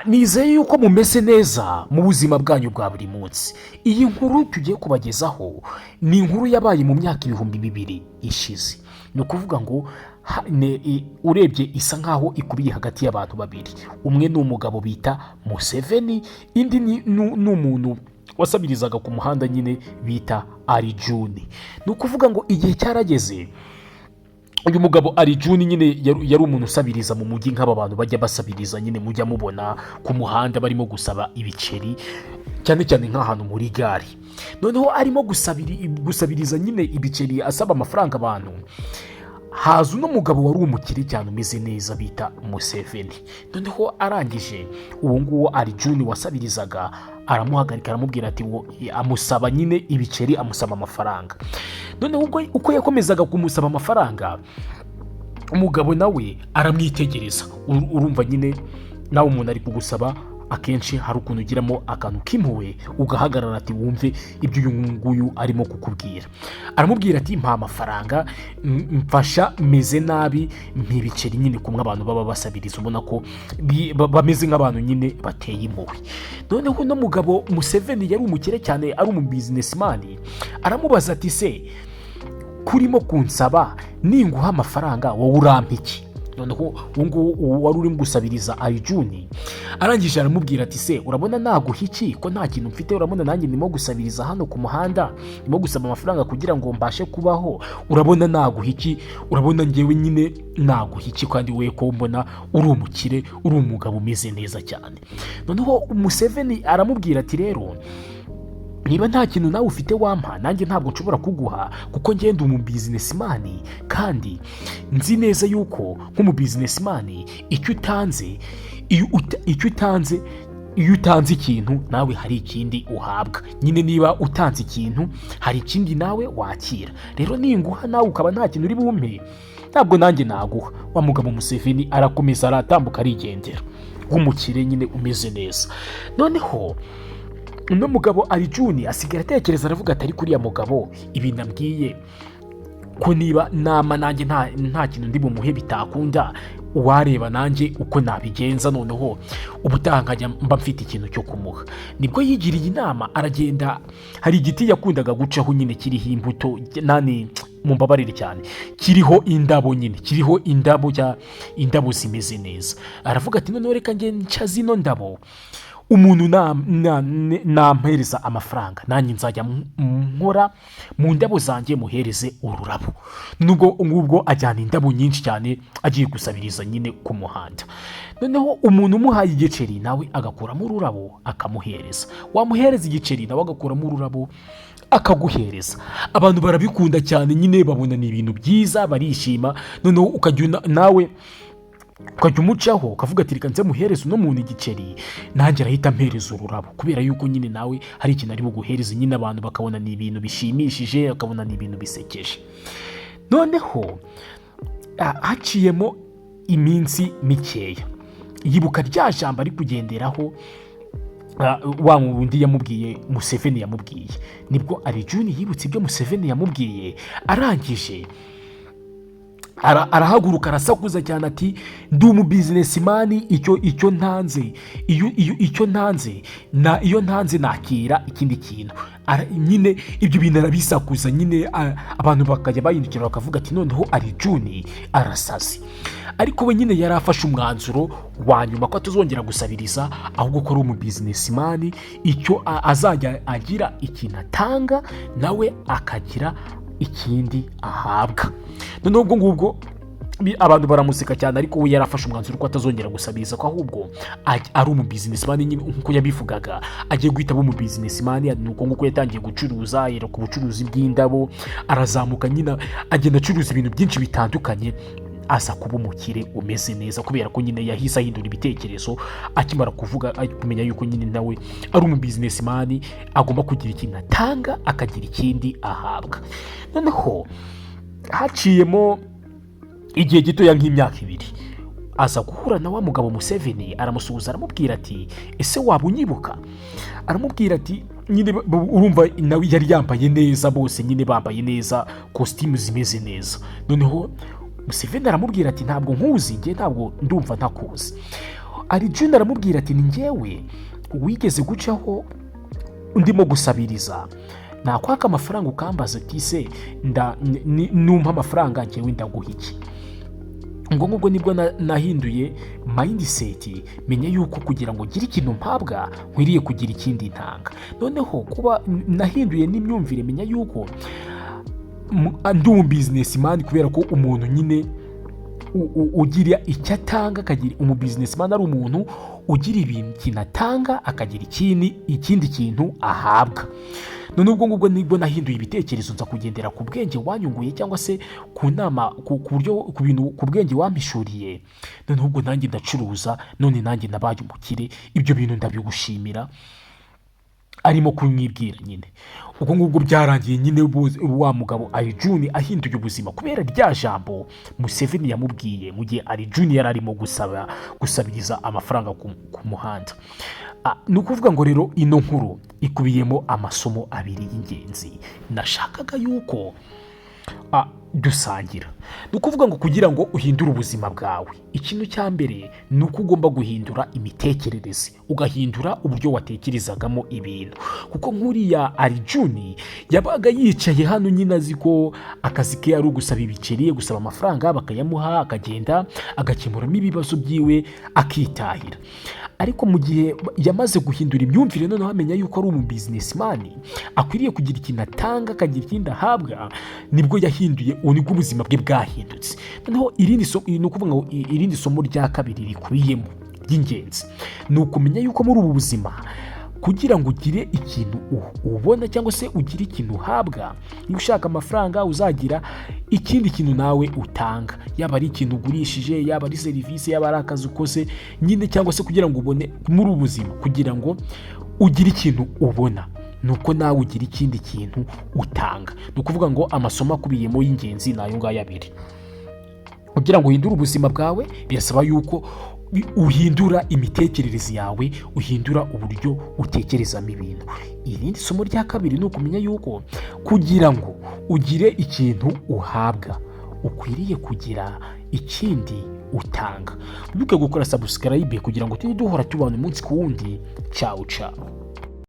nizeye yuko mumeze neza mu buzima bwanyu bwa buri munsi. Iyi nkuru tugiye kubagezaho ni inkuru yabaye mu myaka 2000 ishize. Ni ukuvuga ngo urebye isa nkaho ikubiye hagati y'abantu babiri. Umwe ni umugabo bita Museveni, indi ni umuntu wasabirizaga ku muhanda nyine bita Ali Juni. Ni ukuvuga ngo igihe cyarageze, uyu mugabo Ali Juni nyine yari umuntu usabiriza mu mujyi nk'aba bantu bajya basabiriza nyine mujya mubona ku muhanda barimo gusaba ibiceri, cyane cyane nk'ahantu muri gare. Noneho arimo gusabiriza nyine ibiceri asaba amafaranga abantu, haza uno mugabo wari umukire cyane umeze neza bita Museveni. Noneho arangije uwo nguwo Ali Juni wasabirizaga aramuhagarika aramubwira ati amusaba nyine ibiceri, amusaba amafaranga. Noneho uko yakomezaga kumusaba amafaranga, umugabo nawe aramwitegereza. Urumva nyine nawe umuntu ari kugusaba, akenshi hari ukuntu ugiramo akantu k'impuhwe ugahagarara ati wumve ibyo uyu nguyu arimo kukubwira. Aramubwira ati mpa amafaranga, mfasha, meze nabi, mpibiceri nyine kumwe abantu baba basabiriza, ubona ko bameze nk'abantu nyine bateye impuhwe. Noneho no mugabo Museveni yari umukire cyane, ari umu businessman, aramubaza ati se kurimo kunsaba ninguha amafaranga wowe urampa iki? Noneho uwo wari urimo gusabiriza Ali Juni arangije aramubwira ati se urabona naguha iki ko nta kintu mfite? Urabona nanjye ndimo gusabiriza hano ku muhanda, ndimo gusaba amafaranga kugira ngo mbashe kubaho, urabona naguha iki? Urabona ngewe nyine naguha iki kandi we ko mbona uri umukire, uri umugabo umeze neza cyane. Noneho Museveni aramubwira ati rero niba nta kintu nawe ufite wampa, nanjye ntabwo nshobora kuguha kuko ngenda umu businessman, kandi nzi neza yuko nk'umu businessman icyo utanze ikintu nawe hari ikindi uhabwa. Nyine niba utanze ikintu hari ikindi nawe wakira. Rero ninguha nawe ukaba nta kintu uri bumpe, ntabwo nanjye naguha. Wa mugabo Museveni arakomeza aratambuka arigendera nk'umukire nyine umeze neza. Noneho uno mugabo Ali Juni asigara atekereza, aravuga ati ariko uriya mugabo ibi nabwiye ko niba nama nanjye nta kintu ndi bumuhe bitakunda, uwareba nanjye uko nabigenza, noneho ubutaha nkajya mba mfite ikintu cyo kumuha. Nibwo yigiriye inama, aragenda, hari igiti yakundaga gucaho nyine kiriho imbuto, mumbabarire cyane, kiriho indabo nyine, kiriho indabo zimeze neza. Aravuga ati noneho reka nge nca zino ndabo, umuntu nampereza amafaranga nanjye nzajya nkora mu ndabo zanjye muhereze ururabo. Nubwo ajyana indabo nyinshi cyane agiye gusabiriza nyine ku muhanda. Noneho umuntu umuhaye igiceri nawe agakuramo ururabo akamuhereza, wamuhereza igiceri nawe agakuramo ururabo akaguhereza. Abantu barabikunda cyane nyine, babona ni ibintu byiza, barishima. Noneho ukajya nawe ukajya umucaho ukavuga ati reka nze muhereze uno muntu igiceri, nanjye arahita mpereza ururabo, kubera yuko nyine nawe hari ikintu ari buguhereze. Nyine abantu bakabona ni ibintu bishimishije, bakabona ni ibintu bisekeje. Noneho haciyemo iminsi mikeya, yibuka rya jambo ari kugenderaho wa wundi yamubwiye, Museveni yamubwiye. Nibwo Ali Juni yibutse ibyo Museveni yamubwiye, arangije arahaguruka arasakuza cyane ati ndi umu businessman, icyo ntanze iyo ntanze nakira ikindi kintu. Nyine ibyo bintu arabisakuza nyine, abantu bakajya bahindukira bakavuga ati noneho Ali Juni arasaze. Ariko we nyine yari afashe umwanzuro wa nyuma ko atazongera gusabiriza, ahubwo ko ari umu businessman, icyo azajya agira ikintu atanga nawe akagira ikindi ahabwa. Noneho ubwo ngubwo abantu baramuseka cyane, ariko we yarafashe umwanzuro ko atazongera gusabiriza, ko ahubwo ari umu businessman nyine nkuko yabivugaga, agiye guhita aba umu businessman. Nuko nguko yatangiye gucuruza, yera ku bucuruzi bw'indabo, arazamuka nyine agenda acuruza ibintu byinshi bitandukanye, aza kuba umukire umeze neza, kubera ko nyine yahise ahindura ibitekerezo akimara kuvuga, kumenya yuko nyine nawe ari umu businessman, agomba kugira ikintu atanga akagira ikindi ahabwa. Noneho haciyemo igihe gitoya nk'imyaka 2, aza guhura na wa mugabo Museveni, aramusuhuza aramubwira ati ese waba unyibuka? Aramubwira ati nyine urumva nawe yari yambaye neza, bose nyine bambaye neza, costume zimeze neza. Noneho Museveni aramubwira ati ntabwo nkuzi, nge ntabwo ndumva ntakuzi. Arjun aramubwira ati ni njyewe wigeze gucaho ndimo gusabiriza, nakwaka amafaranga ukambaza ati se numpa amafaranga njyewe ndaguha iki? ngo ngubwo nibwo nahinduye mindset, menya yuko kugira ngo ngire ikintu mpabwa nkwiriye kugira ikindi ntanga. Noneho kuba nahinduye n'imyumvire, menya yuko ndi umu businessman, kubera ko umuntu nyine ugira icyo atanga akagira, umu businessman ari umuntu ugira ikintu atanga akagira ikindi kintu ahabwa. none ubwo ngubwo nibwo nahinduye ibitekerezo, nza kugendera ku bwenge wanyunguye cyangwa se ku nama, ku bwenge wampishuriye. none ubwo nanjye ndacuruza, none nanjye nabaye umukire. Ibyo bintu ndabigushimira. arimo kumwibwira nyine. ubwo ngubwo byarangiye nyine wa mugabo Arjun ahinduye ubuzima kubera rya jambo Museveni yamubwiye mu gihe Arjun yari arimo gusabiriza amafaranga ku muhanda. Ni ukuvuga ngo rero ino nkuru ikubiyemo amasomo abiri y'ingenzi nashakaga yuko dusangira. Ni ukuvuga ngo kugira ngo uhindure ubuzima bwawe, ikintu cya mbere ni uko ugomba guhindura imitekerereze, ugahindura uburyo watekerezagamo ibintu. kuko nk'uriya Arjun yabaga yicaye hano nyine azi ko akazi ke ari ugusaba ibiceri, gusaba amafaranga bakayamuha, akagenda agakemuramo ibibazo byiwe akitahira. ariko mu gihe yamaze guhindura imyumvire, noneho amenya yuko ari umu businessman akwiriye kugira ikintu atanga akagira ikindi ahabwa, nibwo yahinduye, nibwo ubuzima bwe bwahindutse. noneho ni ukuvuga ngo irindi somo rya kabiri rikubiyemo ry'ingenzi ni ukumenya yuko muri ubu buzima, kugira ngo ugire ikintu ubona cyangwa se ugire ikintu uhabwa, niba ushaka amafaranga uzagira ikindi kintu nawe utanga, yaba ari ikintu ugurishije, yaba ari serivisi, yaba ari akazi ukoze nyine, cyangwa se kugira ngo ubone muri ubu buzima, kugira ngo ugire ikintu ubona, nuko nawe ugira ikindi kintu utanga. ni ukuvuga ngo amasomo akubiyemo y'ingenzi ni ayo ngayo abiri. kugira ngo uhindure ubuzima bwawe birasaba yuko uhindura imitekerereze yawe, uhindura uburyo utekerezamo ibintu. Irindi somo rya kabiri ni ukumenya yuko kugira ngo ugire ikintu uhabwa, ukwiriye kugira ikindi utanga. Wibuke gukora subscribe kugira ngo tujye duhora tubana umunsi ku wundi. Ciao ciao.